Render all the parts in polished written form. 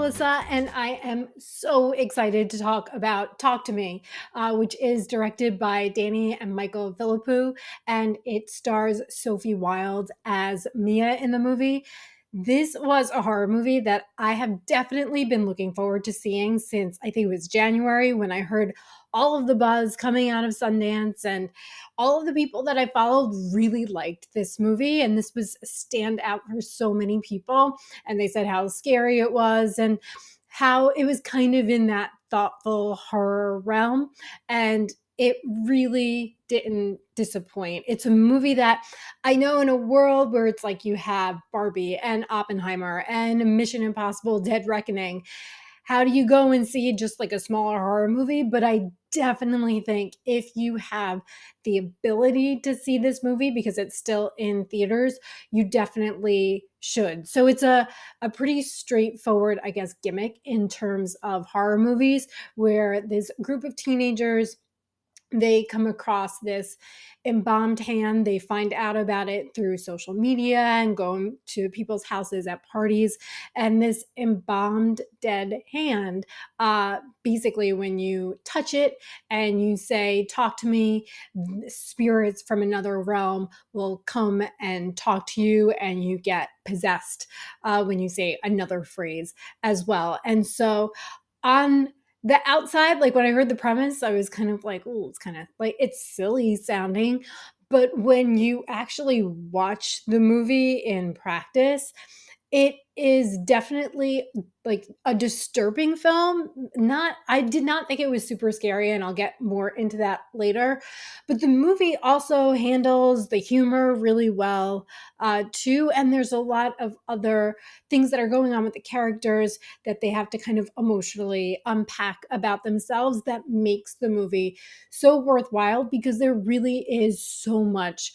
Melissa, and I am so excited to talk about Talk to Me, which is directed by Danny and Michael Phillipou, and it stars Sophie Wilde as Mia in the movie. This was a horror movie that I have definitely been looking forward to seeing since I think it was January when I heard all of the buzz coming out of Sundance, and all of the people that I followed really liked this movie, and this was a standout for so many people, and they said how scary it was and how it was kind of in that thoughtful horror realm, and it really didn't disappoint. It's a movie that I know, in a world where it's like you have Barbie and Oppenheimer and Mission Impossible Dead Reckoning, how do you go and see just like a smaller horror movie? But I definitely think if you have the ability to see this movie because it's still in theaters, you definitely should. So it's a pretty straightforward, I guess, gimmick in terms of horror movies, where this group of teenagers, they come across this embalmed hand. They find out about it through social media and going to people's houses at parties. And this embalmed dead hand, basically, when you touch it and you say, "Talk to me," spirits from another realm will come and talk to you, and you get possessed when you say another phrase as well. And so, on the outside, like when I heard the premise, I was kind of like, oh, it's kind of like it's silly sounding. But when you actually watch the movie in practice, it is definitely like a disturbing film. Not, I did not think it was super scary, and I'll get more into that later. But the movie also handles the humor really well, too. And there's a lot of other things that are going on with the characters that they have to kind of emotionally unpack about themselves that makes the movie so worthwhile, because there really is so much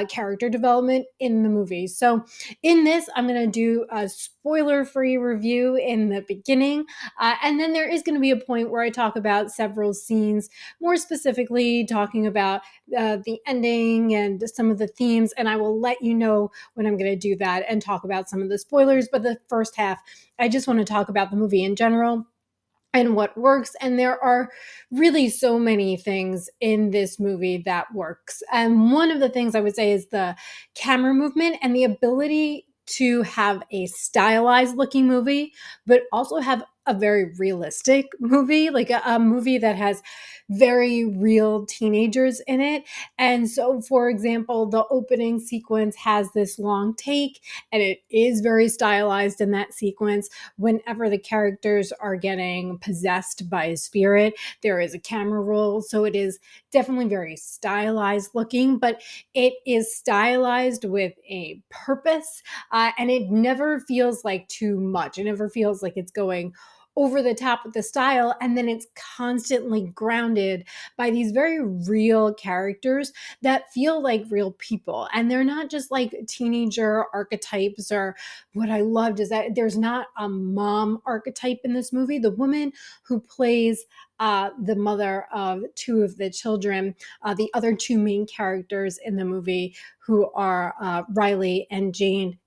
character development in the movie. So, in this, I'm going to do a spoiler free review in the beginning. And then there is going to be a point where I talk about several scenes, more specifically, talking about the ending and some of the themes. And I will let you know when I'm going to do that and talk about some of the spoilers. But the first half, I just want to talk about the movie in general and what works. And there are really so many things in this movie that works. And one of the things I would say is the camera movement and the ability to have a stylized looking movie, but also have a very realistic movie, like a movie that has very real teenagers in it. And so, for example, the opening sequence has this long take, and it is very stylized in that sequence. Whenever the characters are getting possessed by a spirit, there is a camera roll. So it is definitely very stylized looking, but it is stylized with a purpose, and it never feels like too much. It never feels like it's going over the top with the style, and then it's constantly grounded by these very real characters that feel like real people, and they're not just like teenager archetypes. Or what I loved is that there's not a mom archetype in this movie. The woman who plays the mother of two of the children, the other two main characters in the movie, who are Riley and Jade.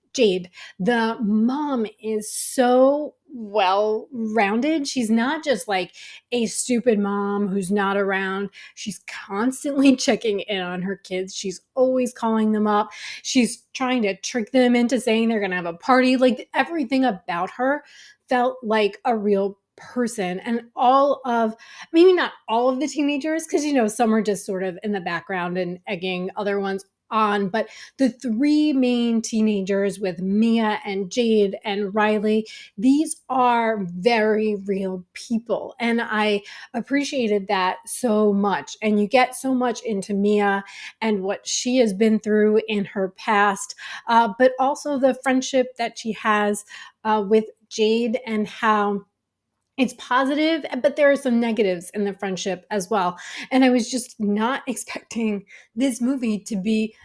The mom is so well rounded. She's not just like a stupid mom who's not around. She's constantly checking in on her kids. She's always calling them up. She's trying to trick them into saying they're going to have a party. Like, everything about her felt like a real person. And all of, maybe not all of the teenagers, because, some are just sort of in the background and egging other ones on, but the three main teenagers with Mia and Jade and Riley, these are very real people. And I appreciated that so much. And you get so much into Mia and what she has been through in her past, but also the friendship that she has with Jade, and how it's positive, but there are some negatives in the friendship as well. And I was just not expecting this movie to be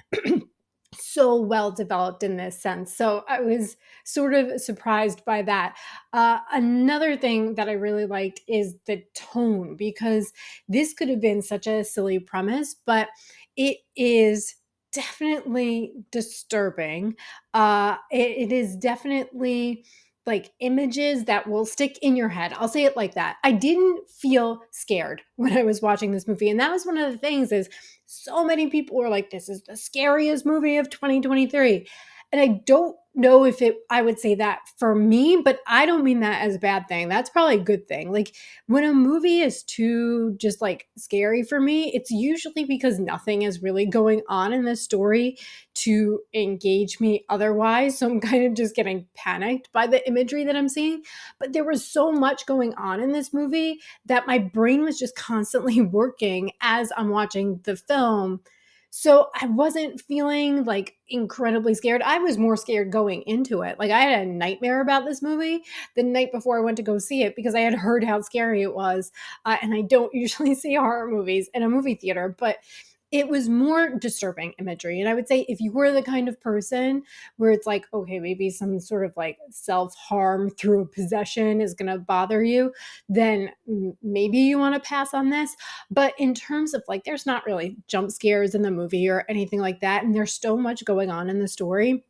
so well developed in this sense. So I was sort of surprised by that. Another thing that I really liked is the tone, because this could have been such a silly premise, but it is definitely disturbing. It is definitely like images that will stick in your head. I'll say it like that. I didn't feel scared when I was watching this movie. And that was one of the things is so many people were like, this is the scariest movie of 2023. And I don't know if I would say that for me, but I don't mean that as a bad thing. That's probably a good thing. Like when a movie is too just like scary for me, it's usually because nothing is really going on in the story to engage me otherwise. So I'm kind of just getting panicked by the imagery that I'm seeing. But there was so much going on in this movie that my brain was just constantly working as I'm watching the film. So I wasn't feeling like incredibly scared. I was more scared going into it. Like I had a nightmare about this movie the night before I went to go see it because I had heard how scary it was. And I don't usually see horror movies in a movie theater, but it was more disturbing imagery. And I would say if you were the kind of person where it's like, okay, maybe some sort of like self harm through a possession is going to bother you, then maybe you want to pass on this. But in terms of like, there's not really jump scares in the movie or anything like that. And there's so much going on in the story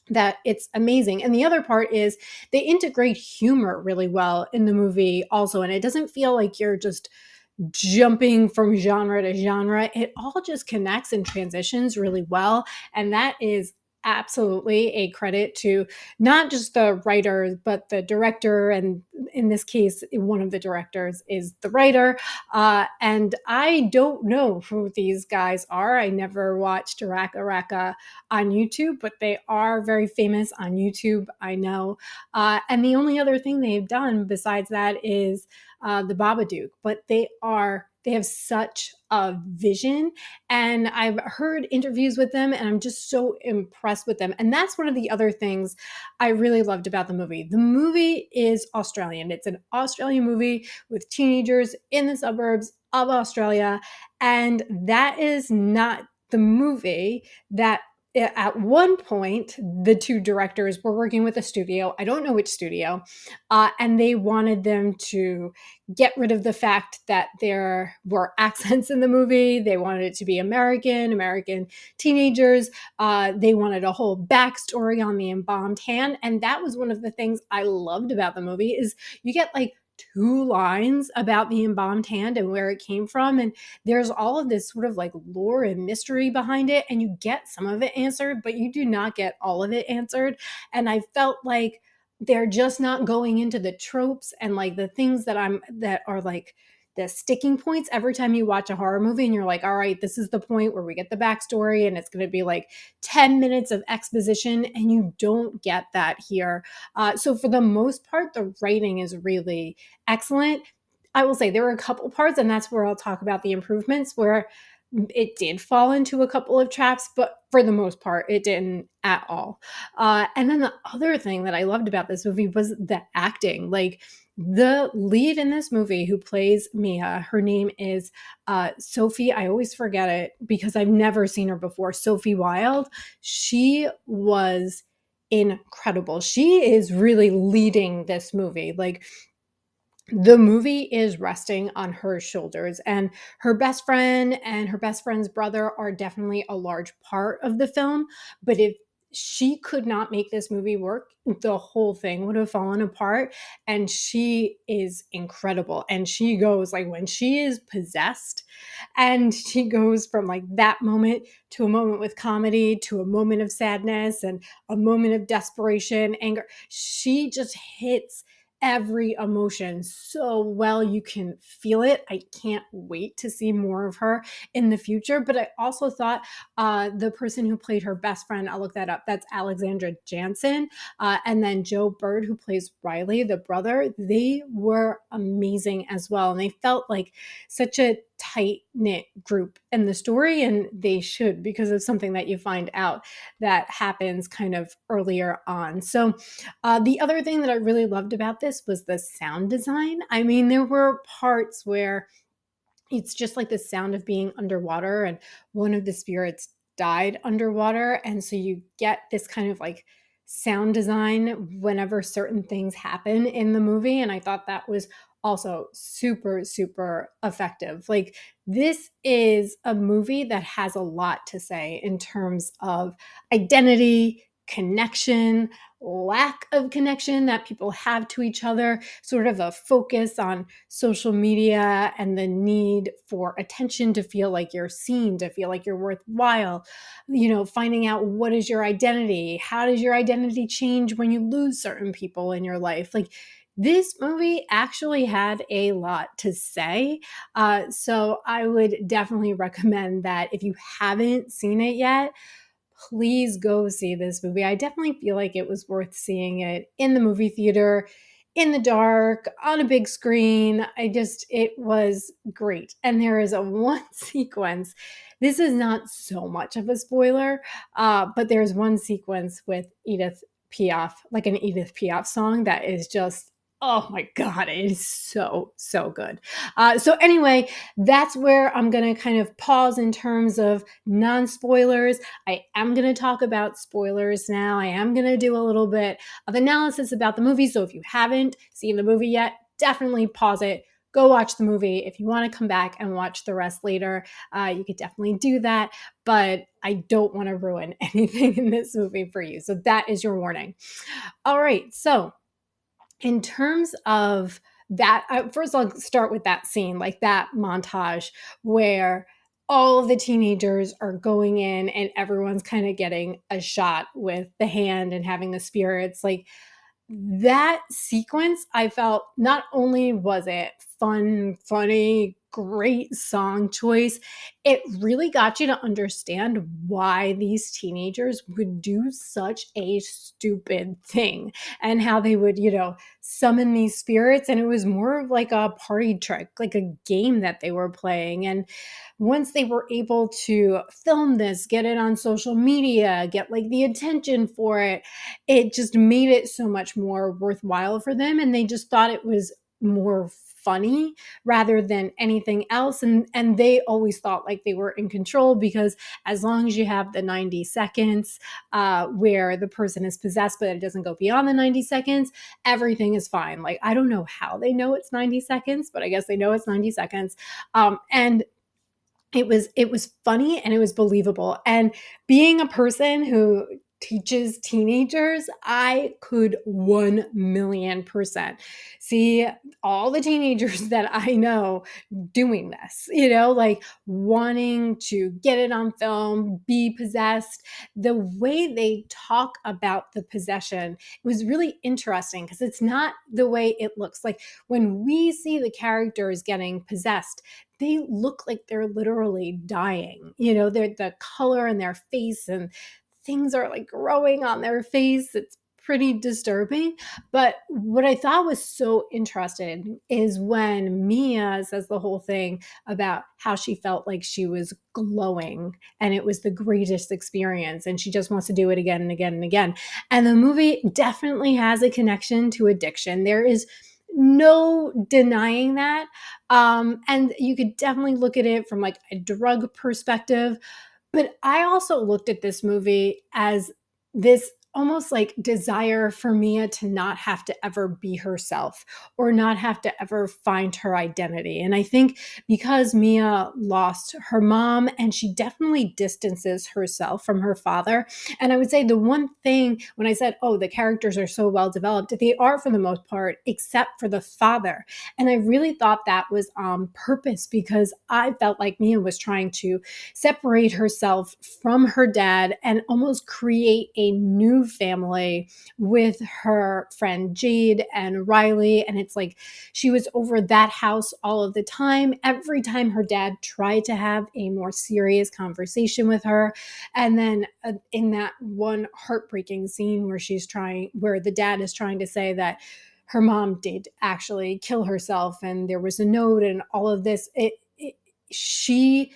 that it's amazing. And the other part is they integrate humor really well in the movie also. And it doesn't feel like you're just jumping from genre to genre. It all just connects and transitions really well. And that is absolutely a credit to not just the writers, but the director. And in this case, one of the directors is the writer. And I don't know who these guys are. I never watched Raka Raka on YouTube, but they are very famous on YouTube, I know. And the only other thing they've done besides that is the Babadook, but they have such a vision. And I've heard interviews with them and I'm just so impressed with them. And that's one of the other things I really loved about the movie. The movie is Australian. It's an Australian movie with teenagers in the suburbs of Australia. And that is not the movie that at one point the two directors were working with a studio. I don't know which studio. And they wanted them to get rid of the fact that there were accents in the movie. They wanted it to be American teenagers. They wanted a whole backstory on the embalmed hand. And that was one of the things I loved about the movie is you get like two lines about the embalmed hand and where it came from. And there's all of this sort of like lore and mystery behind it. And you get some of it answered, but you do not get all of it answered. And I felt like they're just not going into the tropes and like the things that are like the sticking points every time you watch a horror movie and you're like, all right, this is the point where we get the backstory and it's going to be like 10 minutes of exposition, and you don't get that here. So for the most part, the writing is really excellent. I will say there were a couple parts, and that's where I'll talk about the improvements, where it did fall into a couple of traps, but for the most part, it didn't at all. And then the other thing that I loved about this movie was the acting. Like the lead in this movie who plays Mia, her name is Sophie. I always forget it because I've never seen her before. Sophie Wilde. She was incredible. She is really leading this movie. Like the movie is resting on her shoulders, and her best friend and her best friend's brother are definitely a large part of the film. But if she could not make this movie work, the whole thing would have fallen apart. And she is incredible. And she goes like when she is possessed, and she goes from like that moment to a moment with comedy to a moment of sadness and a moment of desperation, anger. She just hits every emotion so well. You can feel it. I can't wait to see more of her in the future. But I also thought the person who played her best friend, I'll look that up, that's Alexandra Jansen. And then Joe Bird, who plays Riley, the brother, they were amazing as well. And they felt like such a tight knit group in the story, and they should, because of something that you find out that happens kind of earlier on. So the other thing that I really loved about this was the sound design. I mean, there were parts where it's just like the sound of being underwater, and one of the spirits died underwater. And so you get this kind of like sound design whenever certain things happen in the movie. And I thought that was also super, super effective. Like, this is a movie that has a lot to say in terms of identity, connection, lack of connection that people have to each other, sort of a focus on social media and the need for attention to feel like you're seen, to feel like you're worthwhile, finding out what is your identity, how does your identity change when you lose certain people in your life. Like, this movie actually had a lot to say. So I would definitely recommend that if you haven't seen it yet, please go see this movie. I definitely feel like it was worth seeing it in the movie theater, in the dark, on a big screen. It was great. And there is a one sequence. This is not so much of a spoiler, but there's one sequence with Edith Piaf, like an Edith Piaf song that is just, oh my God, it is so, so good. So, anyway, that's where I'm going to kind of pause in terms of non spoilers. I am going to talk about spoilers now. I am going to do a little bit of analysis about the movie. So if you haven't seen the movie yet, definitely pause it. Go watch the movie. If you want to come back and watch the rest later, you could definitely do that. But I don't want to ruin anything in this movie for you. So that is your warning. All right. So in terms of that, first I'll start with that scene, like that montage where all of the teenagers are going in and everyone's kind of getting a shot with the hand and having the spirits. Like, that sequence, I felt, not only was it fun, funny, great song choice, it really got you to understand why these teenagers would do such a stupid thing and how they would, summon these spirits. And it was more of like a party trick, like a game that they were playing. And once they were able to film this, get it on social media, get like the attention for it, it just made it so much more worthwhile for them. And they just thought it was more funny rather than anything else. And they always thought like they were in control, because as long as you have the 90 seconds where the person is possessed, but it doesn't go beyond the 90 seconds, everything is fine. Like, I don't know how they know it's 90 seconds, but I guess they know it's 90 seconds. And it was funny and it was believable. And being a person who teaches teenagers, I could 1,000,000% see all the teenagers that I know doing this, like wanting to get it on film, be possessed. The way they talk about the possession was really interesting, because it's not the way it looks. Like, when we see the characters getting possessed, they look like they're literally dying. They're the color in their face and things are like growing on their face. It's pretty disturbing. But what I thought was so interesting is when Mia says the whole thing about how she felt like she was glowing and it was the greatest experience and she just wants to do it again and again and again. And the movie definitely has a connection to addiction. There is no denying that. And you could definitely look at it from like a drug perspective. But I also looked at this movie as this almost like desire for Mia to not have to ever be herself or not have to ever find her identity. And I think because Mia lost her mom and she definitely distances herself from her father. And I would say the one thing when I said, oh, the characters are so well developed, they are for the most part, except for the father. And I really thought that was on purpose, because I felt like Mia was trying to separate herself from her dad and almost create a new family with her friend Jade and Riley. And it's like she was over that house all of the time. Every time her dad tried to have a more serious conversation with her. And then in that one heartbreaking scene where the dad is trying to say that her mom did actually kill herself and there was a note and all of this, she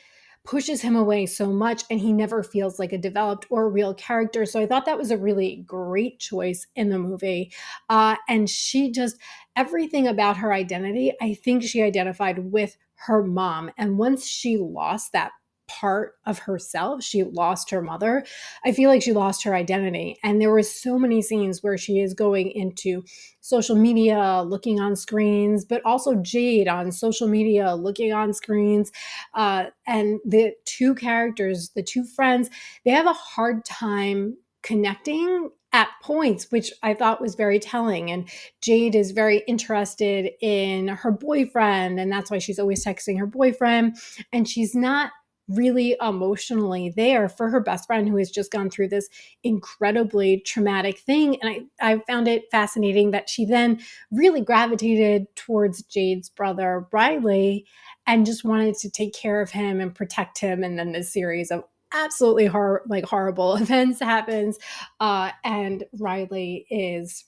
pushes him away so much and he never feels like a developed or real character. So I thought that was a really great choice in the movie. And she just, everything about her identity, I think she identified with her mom. And once she lost that part of herself, she lost her mother, I feel like she lost her identity. And there were so many scenes where she is going into social media, looking on screens, but also Jade on social media, looking on screens. And the two characters, the two friends, they have a hard time connecting at points, which I thought was very telling. And Jade is very interested in her boyfriend, and that's why she's always texting her boyfriend. And she's not really emotionally there for her best friend who has just gone through this incredibly traumatic thing. And I found it fascinating that she then really gravitated towards Jade's brother, Riley, and just wanted to take care of him and protect him. And then this series of absolutely horrible events happens, and Riley is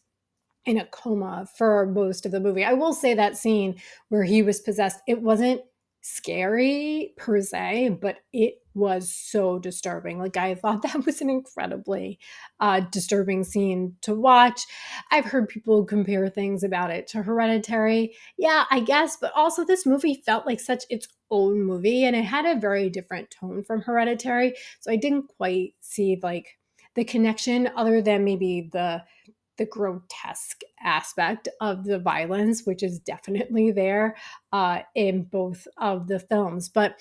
in a coma for most of the movie. I will say that scene where he was possessed, it wasn't scary per se, but it was so disturbing. Like, I thought that was an incredibly disturbing scene to watch. I've heard people compare things about it to Hereditary. Yeah, I guess, but also this movie felt like such its own movie, and it had a very different tone from Hereditary. So I didn't quite see like the connection, other than maybe the grotesque aspect of the violence, which is definitely there in both of the films. But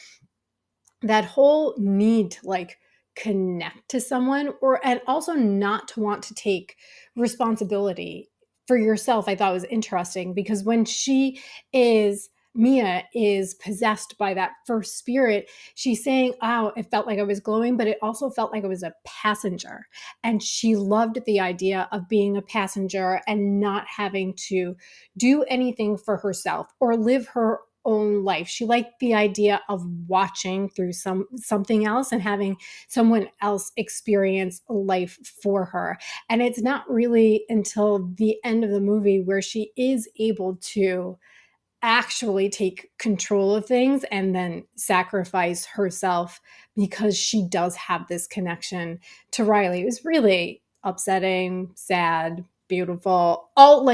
that whole need to like connect to someone, or and also not to want to take responsibility for yourself, I thought was interesting, because when she is Mia is possessed by that first spirit, she's saying, oh, it felt like I was glowing, but it also felt like I was a passenger. And she loved the idea of being a passenger and not having to do anything for herself or live her own life. She liked the idea of watching through something else and having someone else experience life for her. And it's not really until the end of the movie where she is able to actually take control of things and then sacrifice herself, because she does have this connection to Riley. It was really upsetting, sad, beautiful, all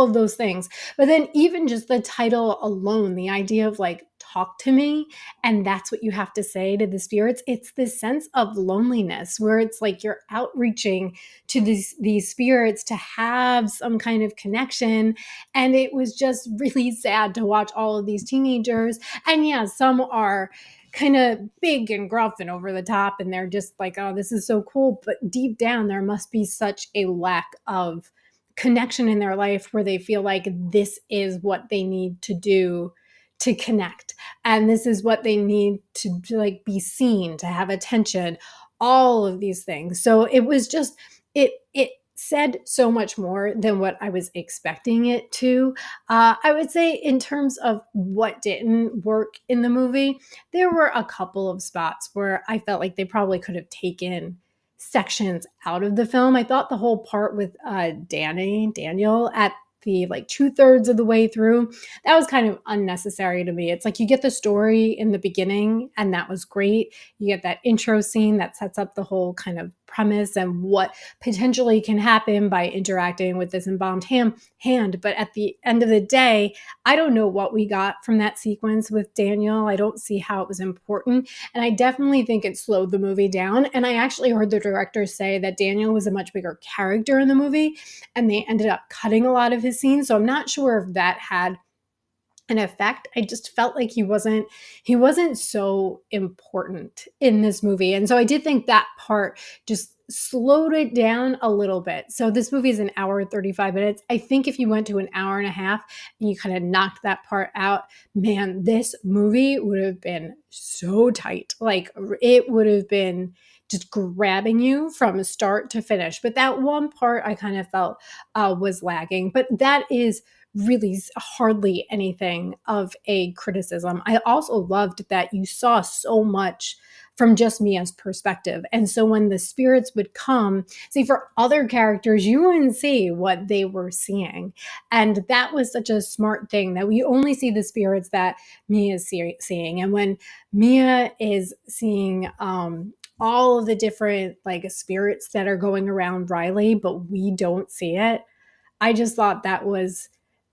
of those things. But then even just the title alone, the idea of like, talk to me, and that's what you have to say to the spirits, it's this sense of loneliness where it's like you're outreaching to these spirits to have some kind of connection. And it was just really sad to watch all of these teenagers. And yeah, some are kind of big and gruff and over the top, and they're just like, oh, this is so cool. But deep down, there must be such a lack of connection in their life where they feel like this is what they need to do to connect. And this is what they need to like be seen, to have attention, all of these things. So it was just, it said so much more than what I was expecting it to. I would say, in terms of what didn't work in the movie, there were a couple of spots where I felt like they probably could have taken sections out of the film. I thought the whole part with Daniel at the like 2/3 of the way through, that was kind of unnecessary to me. It's like you get the story in the beginning, and that was great. You get that intro scene that sets up the whole kind of premise and what potentially can happen by interacting with this embalmed hand. But at the end of the day, I don't know what we got from that sequence with Daniel. I don't see how it was important. And I definitely think it slowed the movie down. And I actually heard the director say that Daniel was a much bigger character in the movie, and they ended up cutting a lot of his scenes. So I'm not sure if that had an effect. I just felt like he wasn't so important in this movie. And so I did think that part just slowed it down a little bit. So this movie is an hour and 35 minutes. I think if you went to an hour and a half and you kind of knocked that part out, man, this movie would have been so tight. Like, it would have been just grabbing you from start to finish. But that one part I kind of felt was lagging. But that is really hardly anything of a criticism. I also loved that you saw so much from just Mia's perspective. And so when the spirits would come, see, for other characters, you wouldn't see what they were seeing. And that was such a smart thing, that we only see the spirits that Mia is seeing. And when Mia is seeing all of the different like spirits that are going around Riley, but we don't see it, I just thought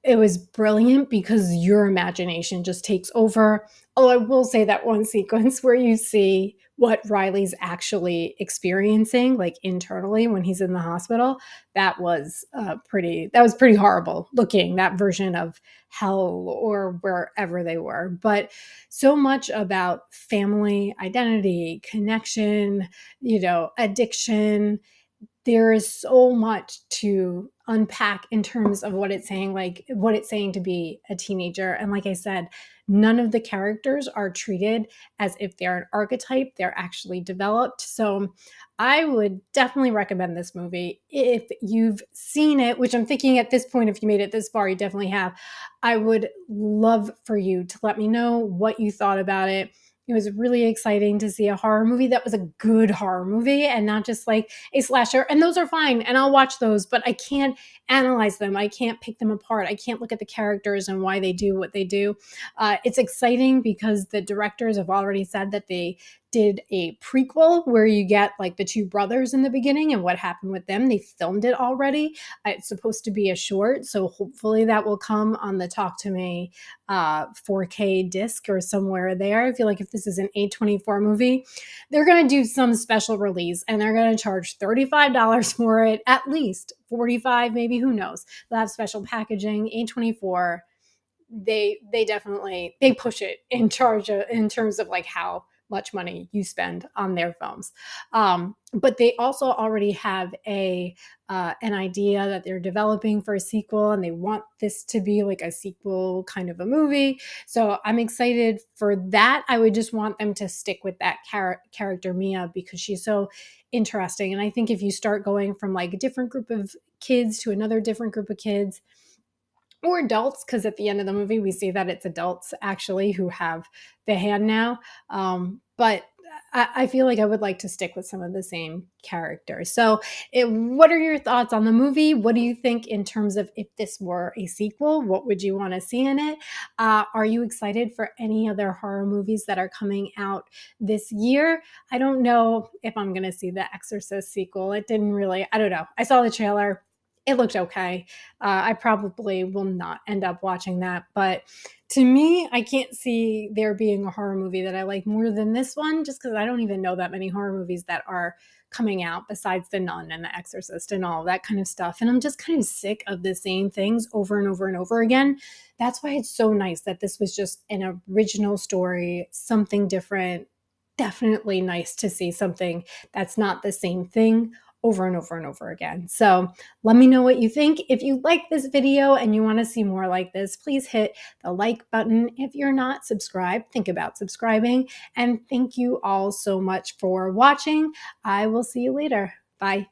it was brilliant, because your imagination just takes over. Oh, I will say that one sequence where you see what Riley's actually experiencing, like internally when he's in the hospital, that was pretty horrible looking, that version of hell or wherever they were. But so much about family, identity, connection, addiction, there is so much to unpack in terms of what it's saying, like what it's saying to be a teenager. And like I said, none of the characters are treated as if they're an archetype, they're actually developed. So I would definitely recommend this movie. If you've seen it, which I'm thinking at this point, if you made it this far, you definitely have. I would love for you to let me know what you thought about it. It was really exciting to see a horror movie that was a good horror movie and not just like a slasher. And those are fine, and I'll watch those, but I can't analyze them. I can't pick them apart. I can't look at the characters and why they do what they do. It's exciting because the directors have already said that they did a prequel where you get like the two brothers in the beginning and what happened with them. They filmed it already. It's supposed to be a short, so hopefully that will come on the Talk to Me 4K disc or somewhere there. I feel like if this is an A24 movie, they're going to do some special release and they're going to charge $35 for it, at least 45, maybe, who knows. They'll have special packaging. A24, they definitely they push it in charge of, in terms of like how much money you spend on their films. But they also already have an idea that they're developing for a sequel, and they want this to be like a sequel kind of a movie. So I'm excited for that. I would just want them to stick with that character Mia, because she's so interesting. And I think if you start going from like a different group of kids to another different group of kids, or adults, because at the end of the movie we see that it's adults actually who have the hand now. But I feel like I would like to stick with some of the same characters. So, what are your thoughts on the movie? What do you think in terms of if this were a sequel? What would you want to see in it? Are you excited for any other horror movies that are coming out this year? I don't know if I'm going to see the Exorcist sequel. It didn't really, I don't know. I saw the trailer. It looked okay. I probably will not end up watching that. But to me, I can't see there being a horror movie that I like more than this one, just because I don't even know that many horror movies that are coming out besides The Nun and The Exorcist and all that kind of stuff. And I'm just kind of sick of the same things over and over and over again. That's why it's so nice that this was just an original story, something different. Definitely nice to see something that's not the same thing over and over and over again. So let me know what you think. If you like this video and you want to see more like this, please hit the like button. If you're not subscribed, think about subscribing. And thank you all so much for watching. I will see you later. Bye.